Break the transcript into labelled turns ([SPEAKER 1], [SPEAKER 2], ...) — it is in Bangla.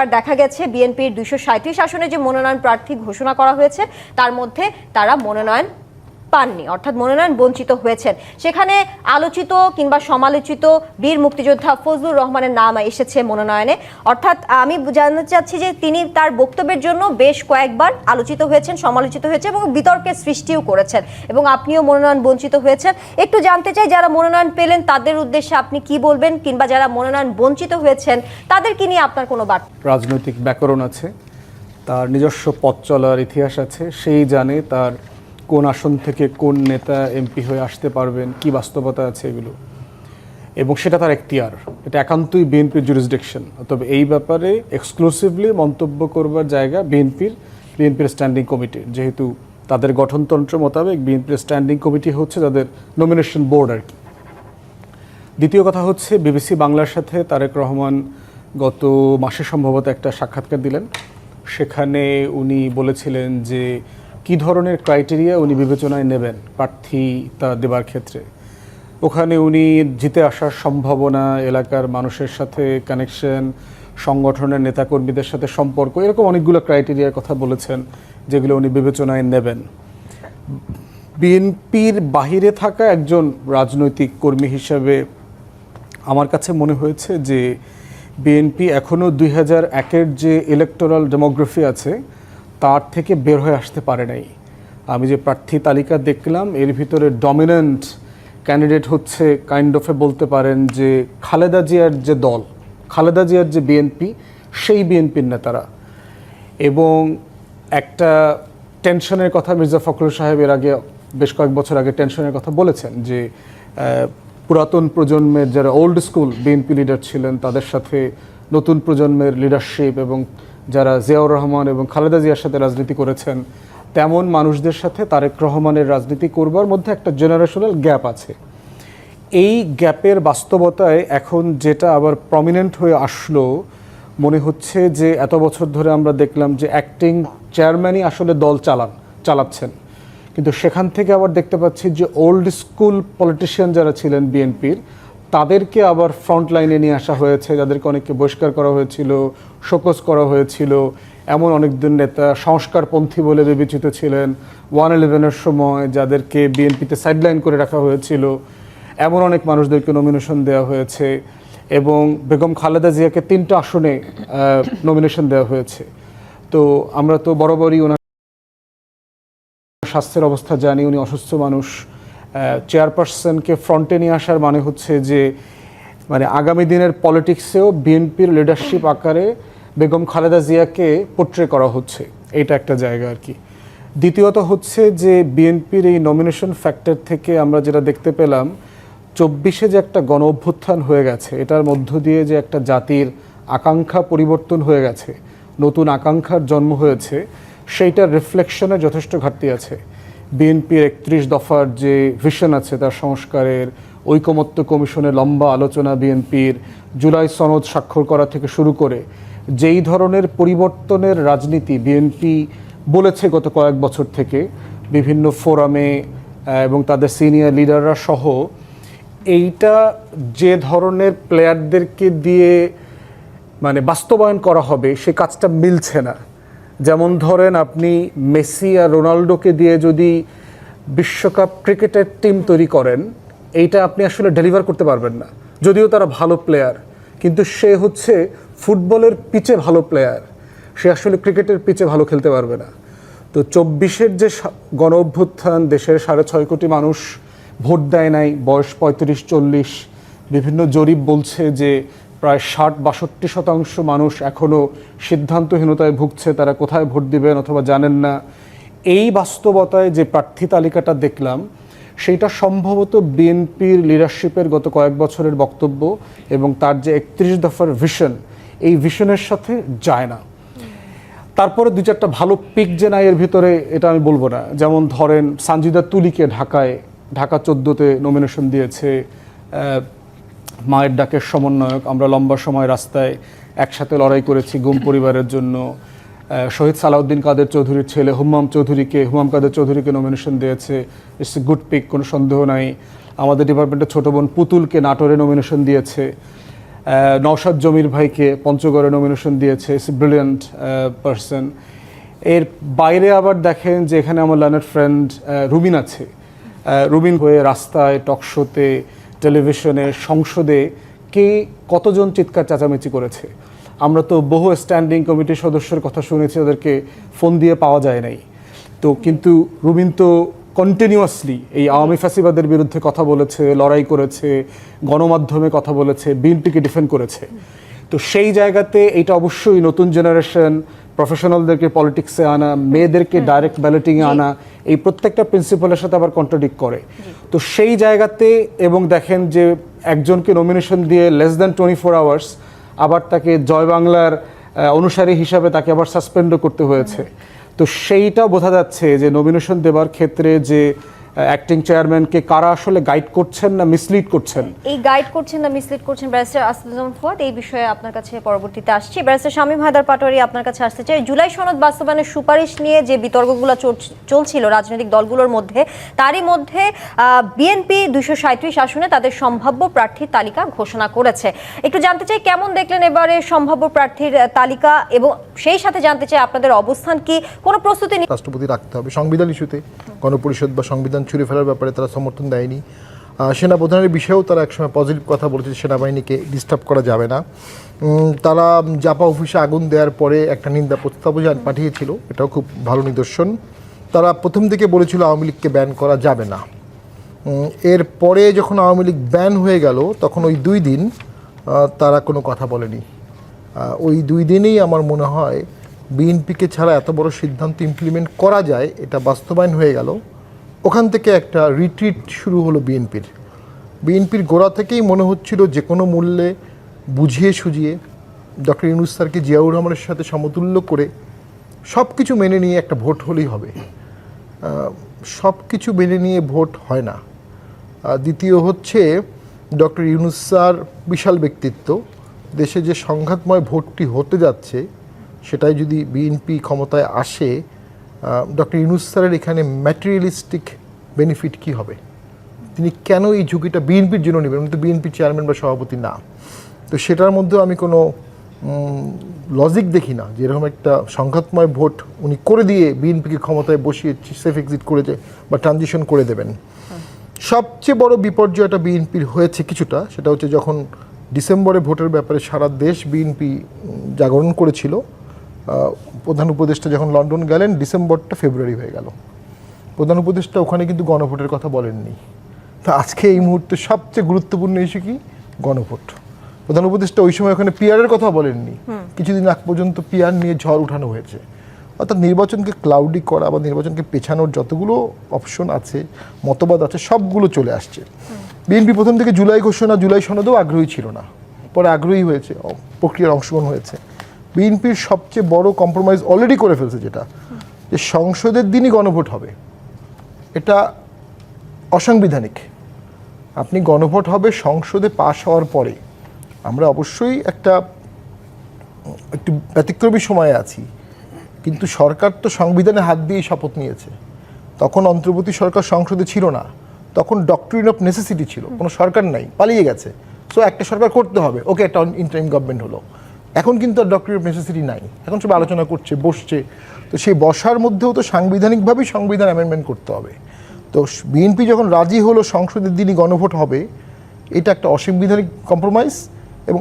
[SPEAKER 1] আর দেখা গেছে বিএনপির 237 আসনে যে মনোনয়ন প্রার্থী ঘোষণা করা হয়েছে তার মধ্যে তারা মনোনয়ন পাননি, অর্থাৎ মনোনয়ন বঞ্চিত হয়েছেন। সেখানে আলোচিত কিংবা সমালোচিত বীর মুক্তিযোদ্ধা ফজলুর রহমানের নাম এসেছে মনোনয়নে। অর্থাৎ আমি জানতে চাচ্ছি যে তিনি তার বক্তব্যের জন্য বেশ কয়েকবার আলোচিত হয়েছেন, সমালোচিত হয়েছে এবং বিতর্কের সৃষ্টিও করেছেন, এবং আপনিও মনোনয়ন বঞ্চিত হয়েছেন। একটু জানতে চাই, যারা মনোনয়ন পেলেন তাদের উদ্দেশ্যে আপনি কি বলবেন, কিংবা যারা মনোনয়ন বঞ্চিত হয়েছেন তাদেরকে নিয়ে আপনার কোনো বার্তা?
[SPEAKER 2] রাজনৈতিক ব্যাকরণ আছে, তার নিজস্ব পথ চলার ইতিহাস আছে, সেই জানে তার কোন আসন থেকে কোন নেতা এমপি হয়ে আসতে পারবেন, কি বাস্তবতা আছে এগুলো, এবং সেটা তার এখতিয়ার। এটা একান্তই বিএনপির জুরিসডিকশন। তবে এই ব্যাপারে এক্সক্লুসিভলি মন্তব্য করবার জায়গা বিএনপির স্ট্যান্ডিং কমিটি, যেহেতু তাদের গঠনতন্ত্র মোতাবেক বিএনপির স্ট্যান্ডিং কমিটি হচ্ছে তাদের নমিনেশন বোর্ড আর কি। দ্বিতীয় কথা হচ্ছে, বিবিসি বাংলার সাথে তারেক রহমান গত মাসে সম্ভবত একটা সাক্ষাৎকার দিলেন। সেখানে উনি বলেছিলেন যে কী ধরনের ক্রাইটেরিয়া উনি বিবেচনায় নেবেন প্রার্থিতা দেবার ক্ষেত্রে। ওখানে উনি জিতে আসার সম্ভাবনা, এলাকার মানুষের সাথে কানেকশন, সংগঠনের নেতাকর্মীদের সাথে সম্পর্ক, এরকম অনেকগুলো ক্রাইটেরিয়ার কথা বলেছেন যেগুলো উনি বিবেচনায় নেবেন। বিএনপির বাহিরে থাকা একজন রাজনৈতিক কর্মী হিসেবে আমার কাছে মনে হয়েছে যে বিএনপি এখনও 2001-এর যে ইলেকটোরাল ডেমোগ্রাফি আছে তার থেকে বের হয়ে আসতে পারে নাই। আমি যে প্রার্থী তালিকা দেখলাম এর ভিতরে ডমিনেন্ট ক্যান্ডিডেট হচ্ছে বলতে পারেন যে খালেদা জিয়ার যে দল, খালেদা জিয়ার যে বিএনপি, সেই বিএনপির নেতারা। এবং একটা টেনশনের কথা মির্জা ফখরুল সাহেব এর আগে বেশ কয়েক বছর আগে টেনশনের কথা বলেছেন যে পুরাতন প্রজন্মের যারা ওল্ড স্কুল বিএনপি লিডার ছিলেন তাদের সাথে নতুন প্রজন্মের লিডারশিপ, এবং যারা জিয়াউর রহমান এবং খালেদা জিয়ার সাথে রাজনীতি করেছেন তেমন মানুষদের সাথে তারেক রহমানের রাজনীতি করবার মধ্যে একটা জেনারেশনাল গ্যাপ আছে। এই গ্যাপের বাস্তবতায় এখন যেটা আবার প্রমিনেন্ট হয়ে আসলো, মনে হচ্ছে যে এত বছর ধরে আমরা দেখলাম যে অ্যাক্টিং চেয়ারম্যানই আসলে দল চালাচ্ছেন, কিন্তু সেখান থেকে আবার দেখতে পাচ্ছি যে ওল্ড স্কুল পলিটিশিয়ান যারা ছিলেন বিএনপির তাদেরকে আবার ফ্রন্ট লাইনে নিয়ে আসা হয়েছে, যাদেরকে অনেককে বহিষ্কার করা হয়েছিল, শোকজ করা হয়েছিল। এমন অনেকজন নেতা সংস্কারপন্থী বলে বিবেচিত ছিলেন 111-এর সময়, যাদেরকে বিএনপিতে সাইডলাইন করে রাখা হয়েছিল। এমন অনেক মানুষদেরকে নমিনেশন দেওয়া হয়েছে, এবং বেগম খালেদা জিয়াকে 3টা আসনে নমিনেশন দেওয়া হয়েছে। তো আমরা তো বরাবরই ওনার স্বাস্থ্যের অবস্থা জানি, উনি অসুস্থ মানুষ। চেয়ারপারসনকে ফ্রন্টে নিয়ে আসার মানে হচ্ছে যে আগামী দিনের পলিটিক্সেও বিএনপির লিডারশিপ আকারে বেগম খালেদা জিয়াকে পোট্রে করা হচ্ছে, এইটা একটা জায়গা আর কি। দ্বিতীয়ত হচ্ছে যে বিএনপির এই নমিনেশন ফ্যাক্টর থেকে আমরা যেটা দেখতে পেলাম 24-এ যে একটা গণ অভ্যুত্থান হয়ে গেছে, এটার মধ্য দিয়ে যে একটা জাতির আকাঙ্ক্ষা পরিবর্তন হয়ে গেছে, নতুন আকাঙ্ক্ষার জন্ম হয়েছে, সেইটার রিফ্লেকশনে যথেষ্ট ঘাটতি আছে। বিএনপির 31 দফার যে ভিশন আছে তার সংস্কারের, ঐকমত্য কমিশনের লম্বা আলোচনা, বিএনপির জুলাই সনদ স্বাক্ষর করা থেকে শুরু করে যেই ধরনের পরিবর্তনের রাজনীতি বিএনপি বলেছে গত কয়েক বছর থেকে বিভিন্ন ফোরামে এবং তাদের সিনিয়র লিডাররা সহ, এইটা যে ধরনের প্লেয়ারদেরকে দিয়ে বাস্তবায়ন করা হবে সে কাজটা মিলছে না। যেমন ধরেন, আপনি মেসি আর রোনাল্ডোকে দিয়ে যদি বিশ্বকাপ ক্রিকেটের টিম তৈরি করেন, এইটা আপনি আসলে ডেলিভার করতে পারবেন না। যদিও তারা ভালো প্লেয়ার, কিন্তু সে হচ্ছে ফুটবলের পিচে ভালো প্লেয়ার, সে আসলে ক্রিকেটের পিচে ভালো খেলতে পারবে না। তো 24-এর যে গণ অভ্যুত্থান, দেশের 6.5 কোটি মানুষ ভোট দেয় নাই, বয়স 35-40, বিভিন্ন জরিপ বলছে যে প্রায় 60-62% মানুষ এখনও সিদ্ধান্তহীনতায় ভুগছে, তারা কোথায় ভোট দিবেন অথবা জানেন না। এই বাস্তবতায় যে প্রার্থী তালিকাটা দেখলাম সেইটা সম্ভবত বিএনপির লিডারশিপের গত কয়েক বছরের বক্তব্য এবং তার যে 31 দফার ভিশন, এই ভিশনের সাথে যায় না। তারপরে 2-4টা ভালো পিক যে নাই এর ভিতরে, এটা আমি বলবো না। যেমন ধরেন, সানজিদা তুলিকে ঢাকা 14-তে নমিনেশন দিয়েছে, মায়ের ডাকের সমন্বয়ক। আমরা লম্বা সময় রাস্তায় একসাথে লড়াই করেছি গুম পরিবারের জন্য। শহীদ সালাউদ্দিন কাদের চৌধুরীর ছেলে হুমাম কাদের চৌধুরীকে নমিনেশন দিয়েছে। ইটস এ গুড পিক, কোনো সন্দেহ নাই। আমাদের ডিপার্টমেন্টের ছোট বোন পুতুলকে নাটোরে নমিনেশন দিয়েছে। নওশাদ জমির ভাইকে পঞ্চগড়ে নমিনেশন দিয়েছে, ইস ব্রিলিয়ান্ট পারসন। এর বাইরে আবার দেখেন যে এখানে আমার লার্নার ফ্রেন্ড রুবিন আছে। রুবিন হয়ে রাস্তায়, টকশোতে, টেলিভিশনে, সংসদে কে কতজন চিৎকার চেঁচামেচি করেছে। আমরা তো বহু স্ট্যান্ডিং কমিটির সদস্যের কথা শুনেছি, ওদেরকে ফোন দিয়ে পাওয়া যায় নাই। তো কিন্তু রুবিন তো কন্টিনিউয়াসলি এই আওয়ামী ফ্যাসিবাদের বিরুদ্ধে কথা বলেছে, লড়াই করেছে, গণমাধ্যমে কথা বলেছে, বিএনপিকে ডিফেন্ড করেছে। তো সেই জায়গাতে এটা অবশ্যই নতুন জেনারেশন, প্রফেশনালদেরকে পলিটিক্সে আনা, মেয়েদেরকে ডাইরেক্ট ব্যালটিংয়ে আনা, এই প্রত্যেকটা প্রিন্সিপালের সাথে আবার কন্ট্রাডিক্ট করে। তো সেই জায়গাতে এবং দেখেন যে একজনকে নমিনেশন দিয়ে লেস দ্যান 24 আওয়ার্স আবার তাকে জয় বাংলার অনুসারী হিসাবে তাকে আবার সাসপেন্ডও করতে হয়েছে। তো সেইটা বোঝা যাচ্ছে যে নমিনেশন দেওয়ার ক্ষেত্রে যে অ্যাক্টিং চেয়ারম্যানকে কারা আসলে গাইড করছেন না মিসলিড করছেন।
[SPEAKER 1] এই গাইড করছেন না মিসলিড করছেন ব্যারিস্টার আসাদুজ্জামান ফুয়াদ, এই বিষয়ে আপনার কাছে পরবর্তীতে আসছি। ব্যারিস্টার শামীম হায়দার পাটোয়ারি, আপনার কাছে আসতে চাই। জুলাই সনদ বাস্তবায়নের সুপারিশ নিয়ে যে বিতর্কগুলো চলছিল রাজনৈতিক দলগুলোর মধ্যে, তারই মধ্যে বিএনপি 237 আসনে তাদের সম্ভাব্য প্রার্থীর তালিকা ঘোষণা করেছে। একটু জানতে চাই কেমন দেখলেন এবারে সম্ভাব্য প্রার্থীর তালিকা, এবং সেই সাথে জানতে চাই আপনাদের অবস্থান কি, কোনো প্রস্তুতি
[SPEAKER 3] রাষ্ট্রপতি রাখতে হবে। সংবিধান ইস্যুতে গণপরিষদ বা সংবিধান ছুঁড়ে ফেলার ব্যাপারে তারা সমর্থন দেয়নি। সেনাপ্রধানের বিষয়েও তারা একসময় পজিটিভ কথা বলেছে, সেনাবাহিনীকে ডিস্টার্ব করা যাবে না। তারা জাপা অফিসে আগুন দেওয়ার পরে একটা নিন্দা প্রস্তাবও পাঠিয়েছিল, এটাও খুব ভালো নিদর্শন। তারা প্রথম থেকে বলেছিল আওয়ামী লীগকে ব্যান করা যাবে না। এরপরে যখন আওয়ামী লীগ ব্যান হয়ে গেল তখন ওই 2 দিন তারা কোনো কথা বলেনি। ওই 2 দিনেই আমার মনে হয় বিএনপিকে ছাড়া এত বড় সিদ্ধান্ত ইমপ্লিমেন্ট করা যায় এটা বাস্তবায়ন হয়ে গেল। ওখান থেকে একটা রিট্রিট শুরু হলো বিএনপির গোড়া থেকেই মনে হচ্ছিল যে কোনো মূল্যে বুঝিয়ে সুঝিয়ে ডক্টর ইউনূস স্যারকে জিয়াউর রহমানের সাথে সমতুল্য করে সব কিছু মেনে নিয়ে একটা ভোট হলেই হবে। সব কিছু মেনে নিয়ে ভোট হয় না। দ্বিতীয় হচ্ছে ডক্টর ইউনূস স্যার বিশাল ব্যক্তিত্ব, দেশে যে সংঘাতময় ভোটটি হতে যাচ্ছে সেটাই যদি বিএনপি ক্ষমতায় আসে, ডক্টর ইউনূস স্যারের এখানে ম্যাটেরিয়ালিস্টিক বেনিফিট কি হবে, তিনি কেন এই ঝুঁকিটা বিএনপির জন্য নেবেন? উনি তো বিএনপির চেয়ারম্যান বা সভাপতি না। তো সেটার মধ্যেও আমি কোনো লজিক দেখি না যে এরকম একটা সংঘাতময় ভোট উনি করে দিয়ে বিএনপিকে ক্ষমতায় বসিয়ে সেফ এক্সিট করে যায় বা ট্রানজিশন করে দেবেন। সবচেয়ে বড় বিপর্যয়টা বিএনপির হয়েছে কিছুটা, সেটা হচ্ছে যখন ডিসেম্বরে ভোটের ব্যাপারে সারা দেশ বিএনপি জাগরণ করেছিল, প্রধান উপদেষ্টা যখন লন্ডন গেলেন ডিসেম্বরটা ফেব্রুয়ারি হয়ে গেল। প্রধান উপদেষ্টা ওখানে কিন্তু গণভোটের কথা বলেননি। তো আজকে এই মুহূর্তে সবচেয়ে গুরুত্বপূর্ণ ইস্যু কি? গণভোট। প্রধান উপদেষ্টা ওই সময় ওখানে পিআরের কথা বলেননি। কিছুদিন আগ পর্যন্ত পিআর নিয়ে ঝড় উঠানো হয়েছে। অর্থাৎ নির্বাচনকে ক্লাউডি করা বা নির্বাচনকে পেছানোর যতগুলো অপশন আছে, মতবাদ আছে, সবগুলো চলে আসছে। বিএনপি প্রথম থেকে জুলাই সনদেও আগ্রহী ছিল না, পরে আগ্রহী হয়েছে, প্রক্রিয়ার অংশগ্রহণ হয়েছে। বিএনপির সবচেয়ে বড় কম্প্রোমাইজ অলরেডি করে ফেলছে, যেটা যে সংসদের দিনই গণভোট হবে। এটা অসাংবিধানিক। আপনি গণভোট হবে সংসদে পাশ হওয়ার পরে। আমরা অবশ্যই একটু ব্যতিক্রমী সময়ে আছি, কিন্তু সরকার তো সংবিধানে হাত দিয়েই শপথ নিয়েছে। তখন অন্তর্বর্তী সরকার সংসদে ছিল না, তখন ডক্ট্রিন অফ নেসেসিটি ছিল, কোনো সরকার নাই, পালিয়ে গেছে। সো একটা সরকার করতে হবে, ওকে একটা ইন্টারিম গভর্নমেন্ট হলো। এখন কিন্তু আর ডক্ট্রিন অফ নেসেসিটি নাই, এখন সব আলোচনা করছে, বসছে। তো সেই বসার মধ্যেও তো সাংবিধানিকভাবেই সংবিধান অ্যামেন্ডমেন্ট করতে হবে। তো বিএনপি যখন রাজি হলো সংসদের দিনই গণভোট হবে, এটা একটা অসাংবিধানিক কম্প্রোমাইজ এবং